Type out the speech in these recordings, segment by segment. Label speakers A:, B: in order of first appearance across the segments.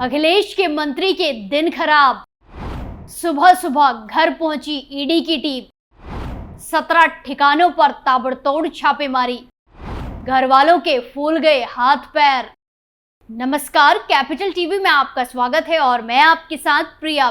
A: अखिलेश के मंत्री के दिन खराब। सुबह सुबह घर पहुंची ईडी की टीम। 17 ठिकानों पर ताबड़तोड़ छापेमारी। घर वालों के फूल गए हाथ पैर। नमस्कार, कैपिटल टीवी में आपका स्वागत है और मैं आपके साथ प्रिया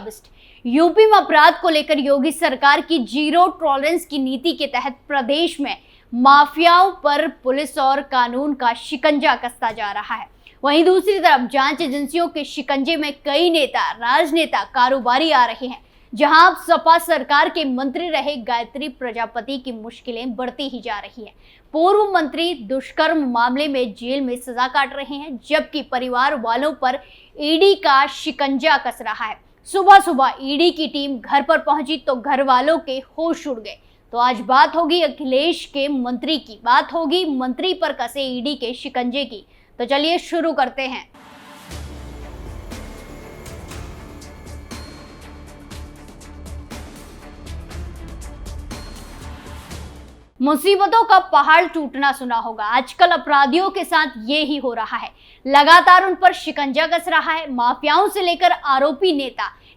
A: बिस्ट। यूपी में अपराध को लेकर योगी सरकार की जीरो टॉलरेंस की नीति के तहत प्रदेश में माफियाओं पर पुलिस और कानून का शिकंजा कसता जा रहा है। वहीं दूसरी तरफ जांच एजेंसियों के शिकंजे में कई नेता, राजनेता, कारोबारी आ रहे हैं। जहां अब सपा सरकार के मंत्री रहे गायत्री प्रजापति की मुश्किलें बढ़ती ही जा रही है। पूर्व मंत्री दुष्कर्म मामले में जेल में सजा काट रहे हैं, जबकि परिवार वालों पर ईडी का शिकंजा कस रहा है। सुबह सुबह ईडी की टीम घर पर पहुंची तो घर वालों के होश उड़ गए। तो आज बात होगी अखिलेश के मंत्री की, बात होगी मंत्री पर कसे ईडी के शिकंजे की। तो चलिए शुरू करते हैं। मुसीबतों का पहाड़ टूटना सुना होगा। आजकल अपराधियों के साथ ये ही हो रहा है। लगातार उन पर शिकंजा कस रहा है। माफियाओं से लेकर आरोपी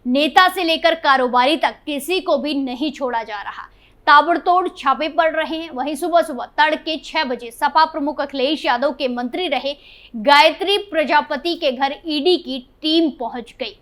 A: नेता से लेकर कारोबारी तक किसी को भी नहीं छोड़ा जा रहा। ताबड़तोड़ छापे पड़ रहे हैं। वहीं सुबह सुबह तड़के 6 बजे सपा प्रमुख अखिलेश यादव के मंत्री रहे गायत्री प्रजापति के घर ईडी की टीम पहुंच गई,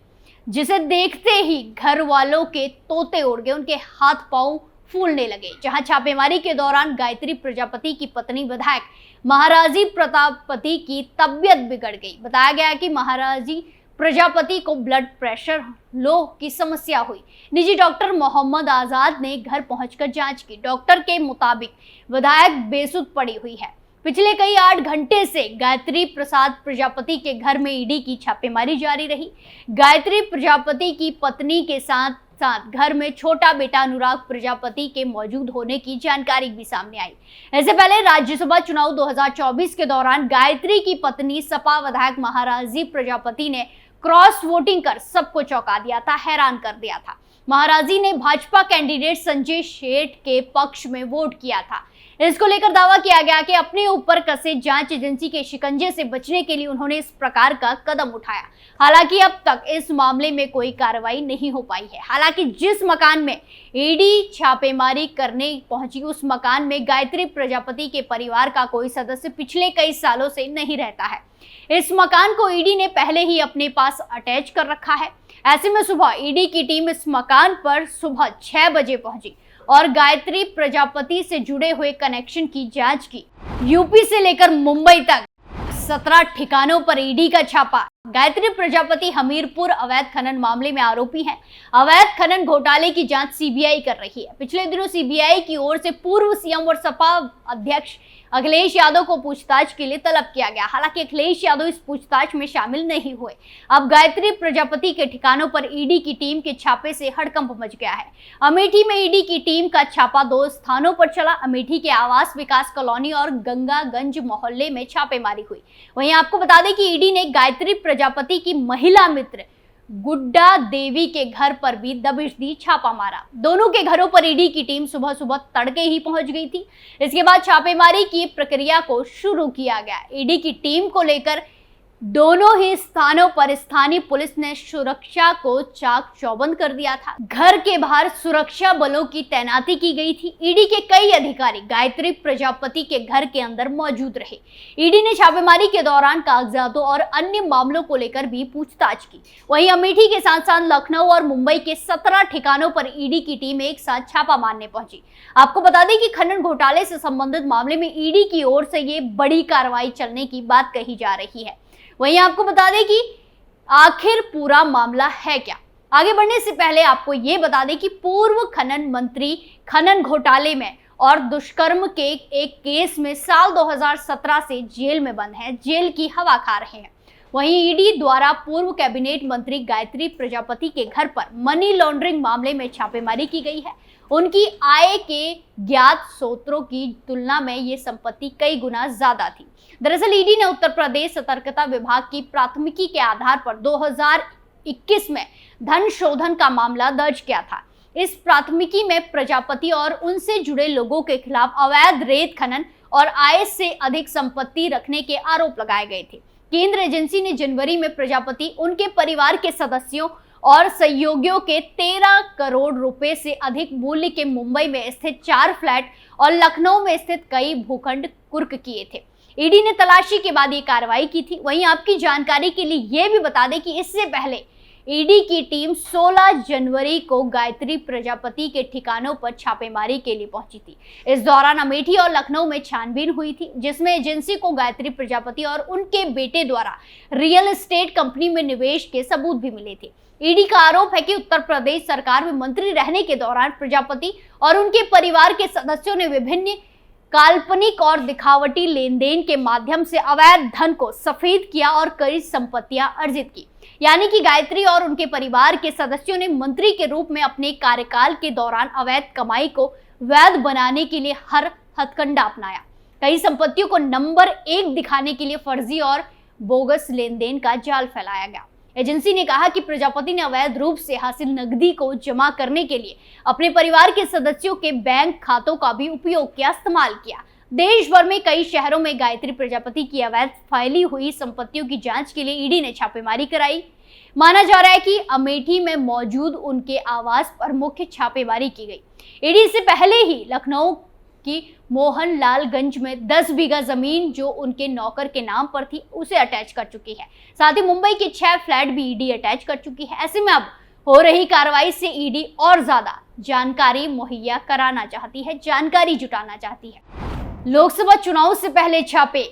A: जिसे देखते ही घर वालों के तोते उड़ गए, उनके हाथ पांव फूलने लगे। जहां छापेमारी के दौरान गायत्री प्रजापति की पत्नी विधायक महाराजी प्रतापति की तबीयत बिगड़ गई। बताया गया कि महाराजी प्रजापति को ब्लड प्रेशर लो की समस्या हुई। निजी डॉक्टर मोहम्मद आजाद ने घर पहुंचकर जांच की। डॉक्टर के मुताबिक विधायक बेसुध पड़ी हुई है। पिछले कई 8 घंटे से गायत्री प्रसाद प्रजापति के घर में ईडी की छापेमारी जारी रही। गायत्री प्रजापति की पत्नी के साथ घर में छोटा बेटा अनुराग प्रजापति के मौजूद होने की जानकारी भी सामने आई। इससे पहले राज्यसभा चुनाव 2024 के दौरान गायत्री की पत्नी सपा विधायक महाराजी प्रजापति ने क्रॉस वोटिंग कर सबको चौंका दिया था, हैरान कर दिया था। महाराजी ने भाजपा कैंडिडेट संजय सेठ के पक्ष में वोट किया था। इसको लेकर दावा किया गया कि अपने ऊपर कसे जांच एजेंसी के शिकंजे से बचने के लिए उन्होंने इस प्रकार का कदम उठाया। हालांकि अब तक इस मामले में कोई कार्रवाई नहीं हो पाई है। हालांकि जिस मकान में ईडी छापेमारी करने पहुंची, उस मकान में गायत्री प्रजापति के परिवार का कोई सदस्य पिछले कई सालों से नहीं रहता है। इस मकान को ईडी ने पहले ही अपने पास अटैच कर रखा है। ऐसे में सुबह ईडी की टीम इस मकान पर सुबह 6 बजे पहुंची और गायत्री प्रजापति से जुड़े हुए कनेक्शन की जांच की। यूपी से लेकर मुंबई तक 17 ठिकानों पर ईडी का छापा। गायत्री प्रजापति हमीरपुर अवैध खनन मामले में आरोपी हैं। अवैध खनन घोटाले की जांच सीबीआई कर रही है। पिछले दिनों सीबीआई की ओर से पूर्व सीएम और सपा अध्यक्ष अखिलेश यादव को पूछताछ के लिए तलब किया गया। हालांकि अखिलेश यादव इस पूछताछ में शामिल नहीं हुए। अब गायत्री प्रजापति के ठिकानों पर ईडी की टीम के छापे से हड़कंप मच गया है। अमेठी में ईडी की टीम का छापा 2 स्थानों पर चला। अमेठी के आवास विकास कॉलोनी और गंगागंज मोहल्ले में छापेमारी हुई। वहीं आपको बता दें कि ईडी ने गायत्री प्रजापति की महिला मित्र गुड्डा देवी के घर पर भी दबिश दी, छापा मारा। दोनों के घरों पर ईडी की टीम सुबह सुबह तड़के ही पहुंच गई थी। इसके बाद छापेमारी की प्रक्रिया को शुरू किया गया। ईडी की टीम को लेकर दोनों ही स्थानों पर स्थानीय पुलिस ने सुरक्षा को चाक चौबंद कर दिया था। घर के बाहर सुरक्षा बलों की तैनाती की गई थी। ईडी के कई अधिकारी गायत्री प्रजापति के घर के अंदर मौजूद रहे। ईडी ने छापेमारी के दौरान कागजातों और अन्य मामलों को लेकर भी पूछताछ की। वहीं अमेठी के साथ साथ लखनऊ और मुंबई के 17 ठिकानों पर ईडी की टीम एक साथ छापा मारने पहुंची। आपको बता दें कि खनन घोटाले से संबंधित मामले में ईडी की ओर से ये बड़ी कार्रवाई चलने की बात कही जा रही है। वहीं आपको बता दें कि आखिर पूरा मामला है क्या। आगे बढ़ने से पहले आपको ये बता दें कि पूर्व खनन मंत्री खनन घोटाले में और दुष्कर्म के एक केस में साल 2017 से जेल में बंद हैं, जेल की हवा खा रहे हैं। वहीं ईडी द्वारा पूर्व कैबिनेट मंत्री गायत्री प्रजापति के घर पर मनी लॉन्ड्रिंग मामले में छापेमारी की गई है। उनकी आय के ज्ञात स्रोतों की तुलना में ये संपत्ति कई गुना ज्यादा थी। दरअसल ईडी ने उत्तर प्रदेश सतर्कता विभाग की प्राथमिकी के आधार पर 2021 में धन शोधन का मामला दर्ज किया था। इस प्राथमिकी में प्रजापति और उनसे जुड़े लोगों के खिलाफ अवैध रेत खनन और आय से अधिक संपत्ति रखने के आरोप लगाए गए थे। केंद्र एजेंसी ने जनवरी में प्रजापति, उनके परिवार के सदस्यों और सहयोगियों के 13 करोड़ रुपए से अधिक मूल्य के मुंबई में स्थित 4 फ्लैट और लखनऊ में स्थित कई भूखंड कुर्क किए थे। ईडी ने तलाशी के बाद ये कार्रवाई की थी। वहीं आपकी जानकारी के लिए ये भी बता दें कि इससे पहले ईडी की टीम 16 जनवरी को गायत्री प्रजापति के ठिकानों पर छापेमारी के लिए पहुंची थी। इस दौरान अमेठी और लखनऊ में छानबीन हुई थी, जिसमें एजेंसी को गायत्री प्रजापति और उनके बेटे द्वारा रियल एस्टेट कंपनी में निवेश के सबूत भी मिले थे। ईडी का आरोप है कि उत्तर प्रदेश सरकार में मंत्री रहने के दौरान प्रजापति और उनके परिवार के सदस्यों ने विभिन्न काल्पनिक और दिखावटी लेन देन के माध्यम से अवैध धन को सफेद किया और कई संपत्तियां अर्जित की। यानी कि गायत्री और उनके परिवार के सदस्यों ने मंत्री के रूप में अपने कार्यकाल के दौरान अवैध कमाई को वैध बनाने के लिए हर हथकंडा अपनाया। कई संपत्तियों को नंबर 1 दिखाने के लिए फर्जी और बोगस लेन देन का जाल फैलाया गया। एजेंसी ने कहा कि प्रजापति ने अवैध रूप से हासिल नकदी को जमा करने के लिए अपने परिवार के सदस्यों के बैंक खातों का भी उपयोग किया, इस्तेमाल किया। देश भर में कई शहरों में गायत्री प्रजापति की अवैध फैली हुई संपत्तियों की जांच के लिए ईडी ने छापेमारी कराई। माना जा रहा है कि अमेठी में मौजूद उनके आवास पर मुख्य छापेमारी की गई। ईडी से पहले ही लखनऊ की मोहनलालगंज में 10 बीघा जमीन जो उनके नौकर के नाम पर थी उसे अटैच कर चुकी है। साथ ही मुंबई के 6 फ्लैट भी ईडी अटैच कर चुकी है। ऐसे में अब हो रही कार्रवाई से ईडी और ज्यादा जानकारी मुहैया कराना चाहती है, जानकारी जुटाना चाहती है। लोकसभा चुनाव से पहले छापे,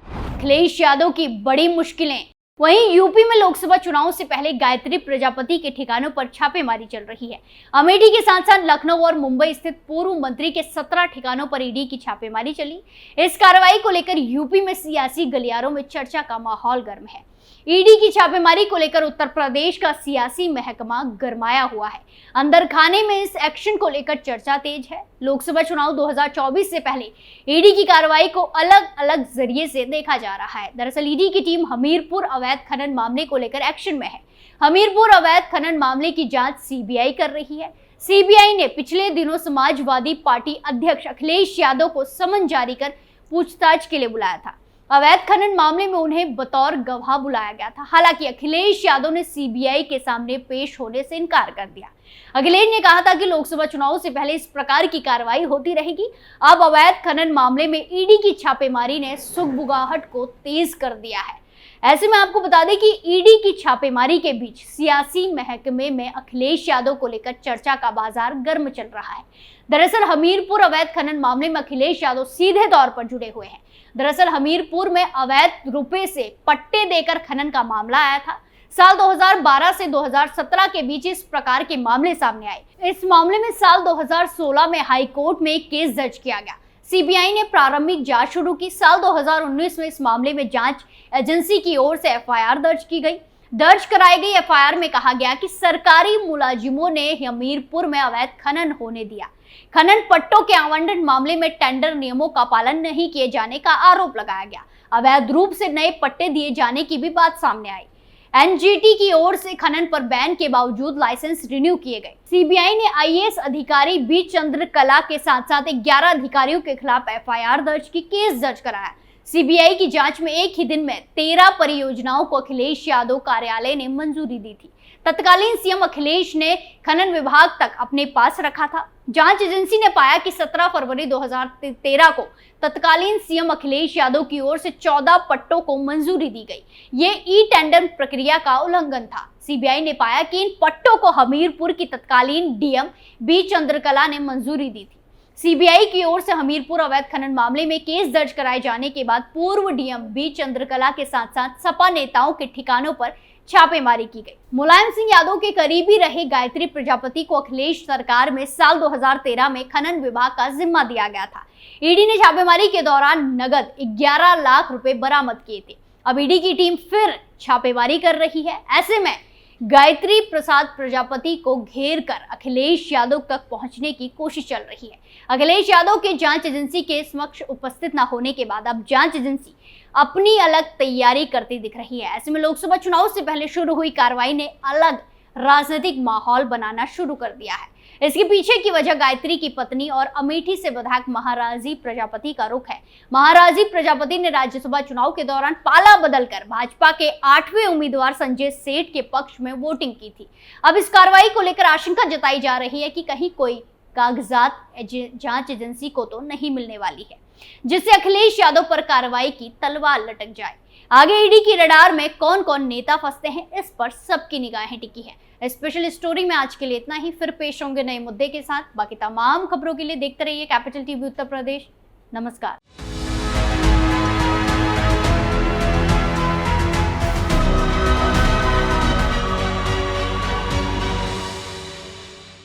A: अखिलेश यादव की बड़ी मुश्किलें। वहीं यूपी में लोकसभा चुनाव से पहले गायत्री प्रजापति के ठिकानों पर छापेमारी चल रही है। अमेठी के साथ साथ लखनऊ और मुंबई स्थित पूर्व मंत्री के 17 ठिकानों पर ईडी की छापेमारी चली। इस कार्रवाई को लेकर यूपी में सियासी गलियारों में चर्चा का माहौल गर्म है। ईडी की छापेमारी को लेकर उत्तर प्रदेश का सियासी महकमा गरमाया हुआ है। अंदर खाने में इस एक्शन को लेकर चर्चा तेज है। लोकसभा चुनाव 2024 से पहले ईडी की कार्रवाई को अलग अलग जरिए से देखा जा रहा है। दरअसल ईडी की टीम हमीरपुर अवैध खनन मामले को लेकर एक्शन में है। हमीरपुर अवैध खनन मामले की जांच सीबीआई कर रही है। सीबीआई ने पिछले दिनों समाजवादी पार्टी अध्यक्ष अखिलेश यादव को समन जारी कर पूछताछ के लिए बुलाया था। अवैध खनन मामले में उन्हें बतौर गवाह बुलाया गया था। हालांकि अखिलेश यादव ने सीबीआई के सामने पेश होने से इनकार कर दिया। अखिलेश ने कहा था कि लोकसभा चुनाव से पहले इस प्रकार की कार्रवाई होती रहेगी। अब अवैध खनन मामले में ईडी की छापेमारी ने सुगबुगाहट को तेज कर दिया है। ऐसे में आपको बता दें कि ईडी की छापेमारी के बीच सियासी महकमे में अखिलेश यादव को लेकर चर्चा का बाजार गर्म चल रहा है। दरअसल हमीरपुर अवैध खनन मामले में अखिलेश यादव सीधे तौर पर जुड़े हुए हैं। दरअसल हमीरपुर में अवैध रुपए से पट्टे देकर खनन का मामला आया था। साल 2012 से 2017 के बीच इस प्रकार के मामले सामने आए। इस मामले में साल 2016 में हाई कोर्ट में एक केस दर्ज किया गया। सीबीआई ने प्रारंभिक जांच शुरू की। साल 2019 में इस मामले में जांच एजेंसी की ओर से एफआईआर दर्ज की गई। दर्ज कराई गई एफआईआर में कहा गया कि सरकारी मुलाजिमों ने हमीरपुर में अवैध खनन होने दिया। खनन पट्टों के आवंटन मामले में टेंडर नियमों का पालन नहीं किए जाने का आरोप लगाया गया। अवैध रूप से नए पट्टे दिए जाने की भी बात सामने आई। एनजीटी की ओर से खनन पर बैन के बावजूद लाइसेंस रिन्यू किए गए। सीबीआई ने आईएएस अधिकारी बी चंद्रकला के साथ साथ 11 अधिकारियों के खिलाफ एफआईआर दर्ज की, केस दर्ज कराया। सीबीआई की जांच में एक ही दिन में 13 परियोजनाओं को अखिलेश यादव कार्यालय ने मंजूरी दी थी। तत्कालीन सीएम अखिलेश ने खनन विभाग तक अपने पास रखा था। जांच एजेंसी ने पाया कि 17 फरवरी 2013 को तत्कालीन सीएम अखिलेश यादव की ओर से 14 पट्टों को मंजूरी दी गई। ये ई टेंडर प्रक्रिया का उल्लंघन था। सीबीआई ने पाया कि इन पट्टों को हमीरपुर की तत्कालीन डीएम बी चंद्रकला ने मंजूरी दी थी। सीबीआई की ओर से हमीरपुर अवैध खनन मामले में केस दर्ज कराए जाने के बाद पूर्व डीएम बी चंद्रकला के साथ साथ सपा नेताओं के ठिकानों पर छापेमारी की गई। मुलायम सिंह यादव के करीबी रहे गायत्री प्रजापति को अखिलेश सरकार में साल 2013 में खनन विभाग का जिम्मा दिया गया था। ईडी ने छापेमारी के दौरान नगद 11 लाख रुपए बरामद किए थे। अब ईडी की टीम फिर छापेमारी कर रही है। ऐसे में गायत्री प्रसाद प्रजापति को घेर कर अखिलेश यादव तक पहुंचने की कोशिश चल रही है। अखिलेश यादव के जांच एजेंसी के समक्ष उपस्थित न होने के बाद अब जांच एजेंसी अपनी अलग तैयारी करती दिख रही है। ऐसे में लोकसभा चुनाव से पहले शुरू हुई कार्रवाई ने अलग राजनीतिक माहौल बनाना शुरू कर दिया है। इसके पीछे की वजह गायत्री की पत्नी और अमेठी से विधायक महाराजी प्रजापति का रुख है। महाराजी प्रजापति ने राज्यसभा चुनाव के दौरान पाला बदलकर भाजपा के 8वें उम्मीदवार संजय सेठ के पक्ष में वोटिंग की थी। अब इस कार्रवाई को लेकर आशंका जताई जा रही है कि कहीं कोई कागजात जांच एजेंसी को तो नहीं मिलने वाली है, जिससे अखिलेश यादव पर कार्रवाई की तलवार लटक जाए। आगे ईडी की रडार में कौन कौन नेता फंसते हैं, इस पर सबकी निगाहें टिकी हैं। स्पेशल स्टोरी में आज के लिए इतना ही, फिर पेश होंगे नए मुद्दे के साथ। बाकी तमाम खबरों के लिए देखते रहिए कैपिटल टीवी उत्तर प्रदेश। नमस्कार।